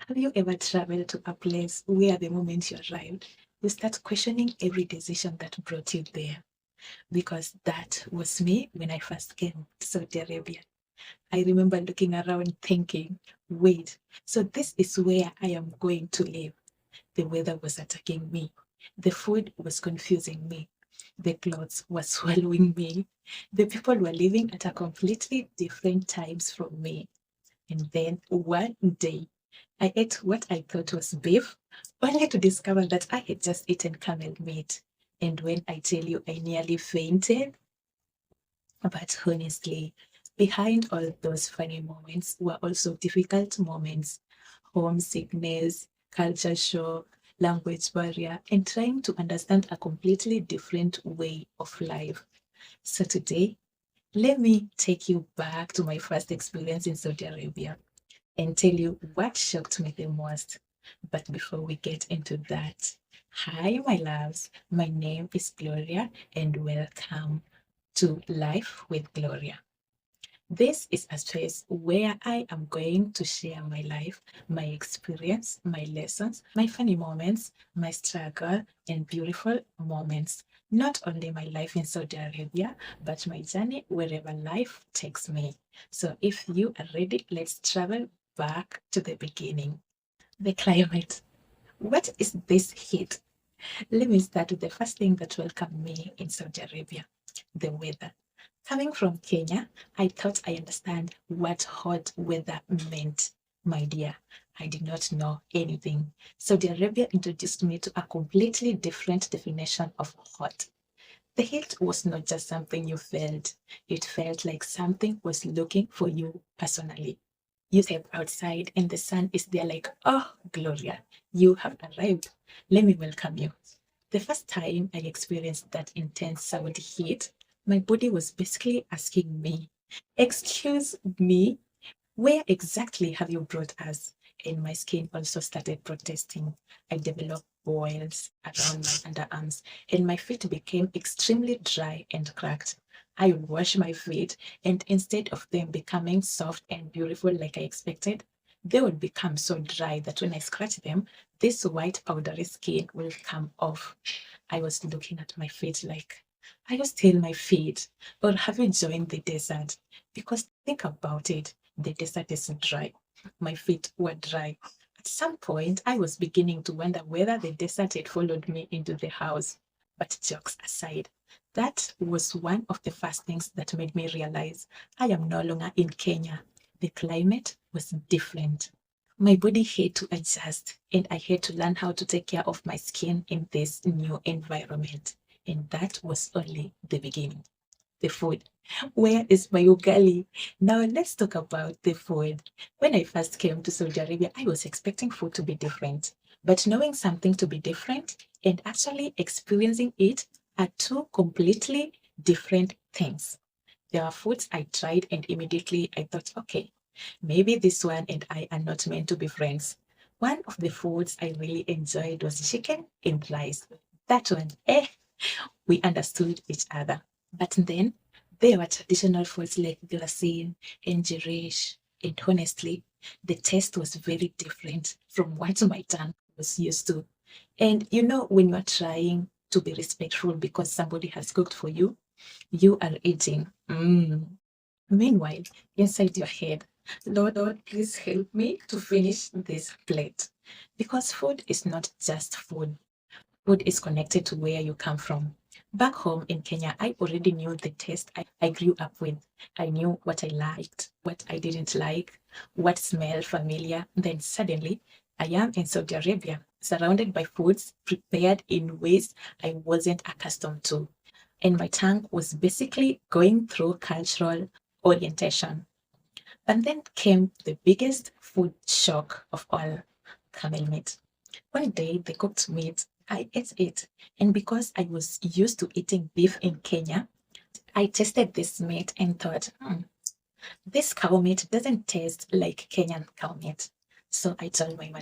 Have you ever traveled to a place where the moment you arrived, you start questioning every decision that brought you there? Because that was me when I first came to Saudi Arabia. I remember looking around thinking, wait, so this is where I am going to live. The weather was attacking me. The food was confusing me. The clothes were swallowing me. The people were living at a completely different times from me. And then one day, I ate what I thought was beef, only to discover that I had just eaten camel meat. And when I tell you I nearly fainted, but honestly, behind all those funny moments were also difficult moments: homesickness, culture shock, language barrier, and trying to understand a completely different way of life. So today, let me take you back to my first experience in Saudi Arabia and tell you what shocked me the most. But before we get into that, hi, my loves. My name is Gloria, and welcome to Life with Gloria. This is a space where I am going to share my life, my experience, my lessons, my funny moments, my struggle, and beautiful moments. Not only my life in Saudi Arabia, but my journey wherever life takes me. So if you are ready, let's travel back to the beginning. The climate. What is this heat? Let me start with the first thing that welcomed me in Saudi Arabia: the weather. Coming from Kenya, I thought I understand what hot weather meant. My dear, I did not know anything. Saudi Arabia introduced me to a completely different definition of hot. The heat was not just something you felt, it felt like something was looking for you personally. You step outside and the sun is there like, oh, Gloria, you have arrived. Let me welcome you. The first time I experienced that intense Saudi heat, my body was basically asking me, excuse me, where exactly have you brought us? And my skin also started protesting. I developed boils around my underarms, and my feet became extremely dry and cracked. I would wash my feet, and instead of them becoming soft and beautiful like I expected, they would become so dry that when I scratch them, this white powdery skin will come off. I was looking at my feet like, are you still my feet? Or have you joined the desert? Because think about it, the desert is dry. My feet were dry. At some point, I was beginning to wonder whether the desert had followed me into the house. But jokes aside, that was one of the first things that made me realize I am no longer in Kenya. The climate was different. My body had to adjust, and I had to learn how to take care of my skin in this new environment. And that was only the beginning. The food. Where is my ugali? Now let's talk about the food. When I first came to Saudi Arabia, I was expecting food to be different. But knowing something to be different and actually experiencing it are two completely different things. There are foods I tried and immediately I thought, okay, maybe this one and I are not meant to be friends. One of the foods I really enjoyed was chicken and rice. That one, we understood each other. But then there were traditional foods like glassine and girish, and honestly, the taste was very different from what my tongue was used to. And you know, when you are trying to be respectful because somebody has cooked for you, you are eating. Meanwhile, inside your head, Lord, please help me to finish this plate. Because food is not just food. Food is connected to where you come from. Back home in Kenya, I already knew the taste I grew up with. I knew what I liked, what I didn't like, what smelled familiar. Then suddenly, I am in Saudi Arabia, surrounded by foods prepared in ways I wasn't accustomed to. And my tongue was basically going through cultural orientation. And then came the biggest food shock of all: camel meat. One day they cooked meat. I ate it. And because I was used to eating beef in Kenya, I tasted this meat and thought, this cow meat doesn't taste like Kenyan cow meat. So I told my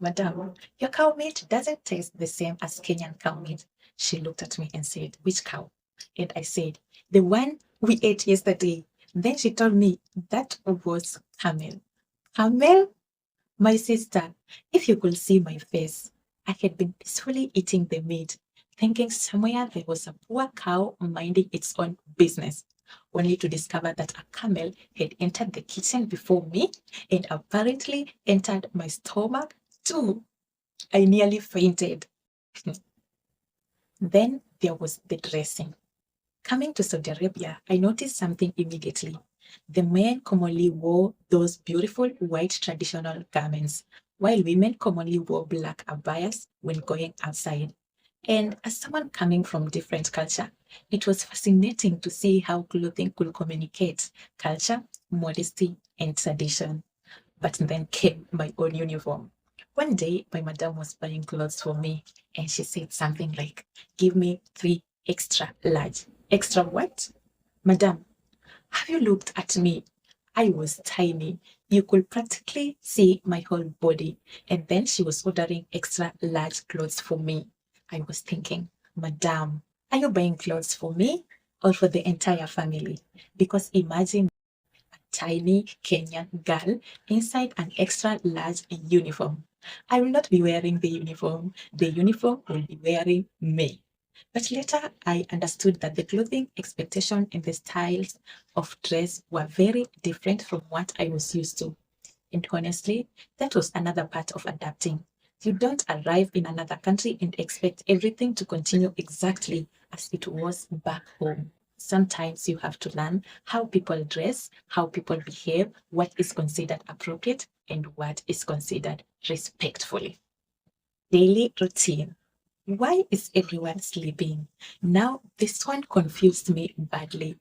madam, your cow meat doesn't taste the same as Kenyan cow meat. She looked at me and said, which cow? And I said, the one we ate yesterday. Then she told me that was camel. Camel? My sister, if you could see my face, I had been peacefully eating the meat, thinking somewhere there was a poor cow minding its own business, only to discover that a camel had entered the kitchen before me and apparently entered my stomach too. I nearly fainted. Then there was the dressing. Coming to Saudi Arabia, I noticed something immediately. The men commonly wore those beautiful white traditional garments, while women commonly wore black abayas when going outside. And as someone coming from different culture, it was fascinating to see how clothing could communicate culture, modesty, and tradition. But then came my own uniform. One day, my madam was buying clothes for me, and she said something like, "Give me three extra large." Extra what? Madam, have you looked at me? I was tiny. You could practically see my whole body. And then she was ordering extra large clothes for me. I was thinking, Madam, are you buying clothes for me or for the entire family? Because imagine tiny Kenyan girl inside an extra large uniform. I will not be wearing the uniform. The uniform will be wearing me. But later I understood that the clothing expectation and the styles of dress were very different from what I was used to. And honestly, that was another part of adapting. You don't arrive in another country and expect everything to continue exactly as it was back home. Sometimes you have to learn how people dress, how people behave, what is considered appropriate, and what is considered respectfully. Daily routine. Why is everyone sleeping? Now, this one confused me badly.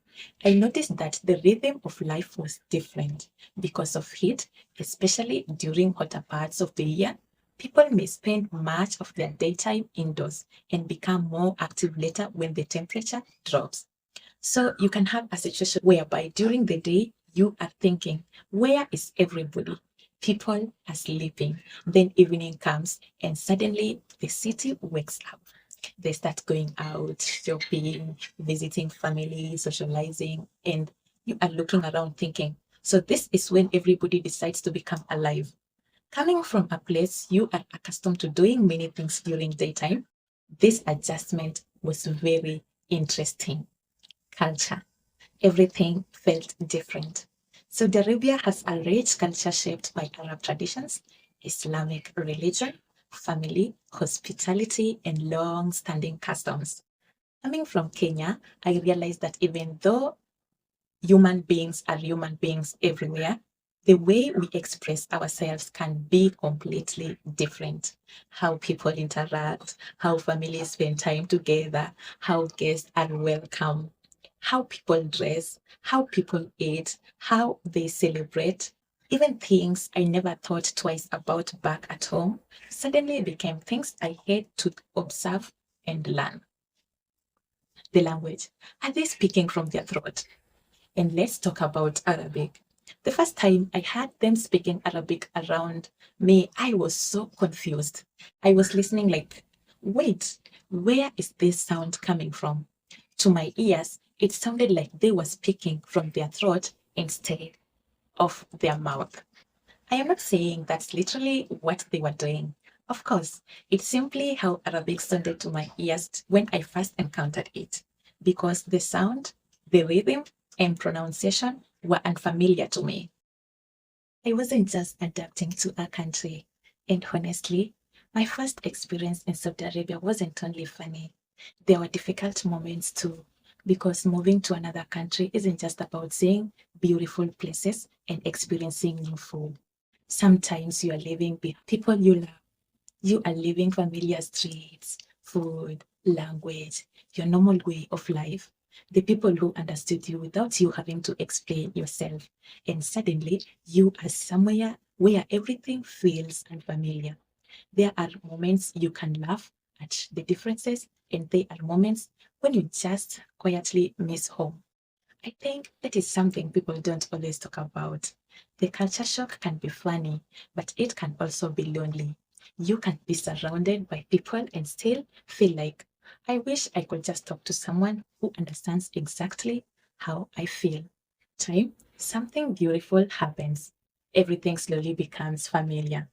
I noticed that the rhythm of life was different because of heat, especially during hotter parts of the year. People may spend much of their daytime indoors and become more active later when the temperature drops. So you can have a situation whereby during the day you are thinking, where is everybody? People are sleeping. Then evening comes and suddenly the city wakes up. They start going out, shopping, visiting family, socializing, and you are looking around thinking, so this is when everybody decides to become alive. Coming from a place you are accustomed to doing many things during daytime, this adjustment was very interesting. Culture. Everything felt different. Saudi Arabia has a rich culture shaped by Arab traditions, Islamic religion, family, hospitality, and long standing customs. Coming from Kenya, I realized that even though human beings are human beings everywhere, the way we express ourselves can be completely different. How people interact, how families spend time together, how guests are welcome, how people dress, how people eat, how they celebrate. Even things I never thought twice about back at home suddenly became things I had to observe and learn. The language. Are they speaking from their throat? And let's talk about Arabic. The first time I heard them speaking Arabic around me, I was so confused. I was listening like, wait, where is this sound coming from? To my ears, it sounded like they were speaking from their throat instead of their mouth. I am not saying that's literally what they were doing. Of course, it's simply how Arabic sounded to my ears when I first encountered it, because the sound, the rhythm, and pronunciation were unfamiliar to me. I wasn't just adapting to a country. And honestly, my first experience in Saudi Arabia wasn't only funny. There were difficult moments too, because moving to another country isn't just about seeing beautiful places and experiencing new food. Sometimes you are living with people you love. You are living familiar streets, food, language, your normal way of life. The people who understood you without you having to explain yourself. And suddenly you are somewhere where everything feels unfamiliar. There are moments you can laugh at the differences, and there are moments when you just quietly miss home. I think that is something people don't always talk about. The culture shock can be funny, but it can also be lonely. You can be surrounded by people and still feel like, I wish I could just talk to someone who understands exactly how I feel. Time, something beautiful happens. everything slowly becomes familiar.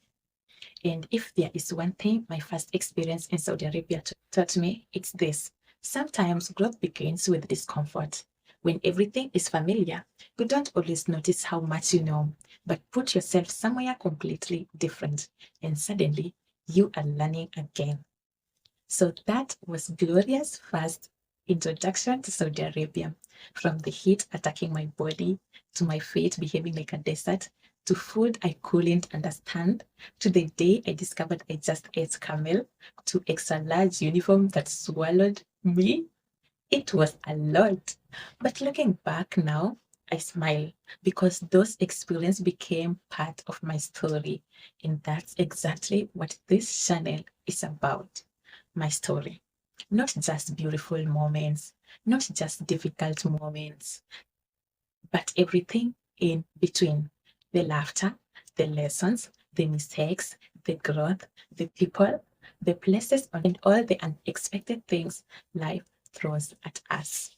And if there is one thing my first experience in Saudi Arabia taught me, it's this. Sometimes growth begins with discomfort. When everything is familiar, you don't always notice how much you know, but put yourself somewhere completely different, and suddenly you are learning again. So that was Gloria's first introduction to Saudi Arabia. From the heat attacking my body, to my feet behaving like a desert, to food I couldn't understand, to the day I discovered I just ate camel, to extra large uniform that swallowed me. It was a lot. But looking back now, I smile because those experiences became part of my story. And that's exactly what this channel is about. My story. Not just beautiful moments, not just difficult moments, but everything in between. The laughter, the lessons, the mistakes, the growth, the people, the places, and all the unexpected things life throws at us.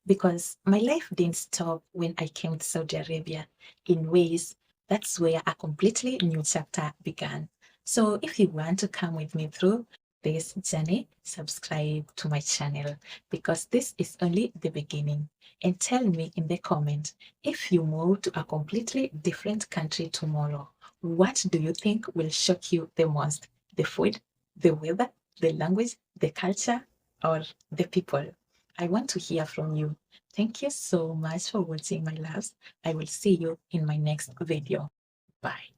Because my life didn't stop when I came to Saudi Arabia. In ways, that's where a completely new chapter began. So if you want to come with me through this journey, subscribe to my channel because this is only the beginning. And tell me in the comment, if you move to a completely different country tomorrow, what do you think will shock you the most? The food, the weather, the language, the culture, or the people? I want to hear from you. Thank you so much for watching, my loves. I will see you in my next video. Bye.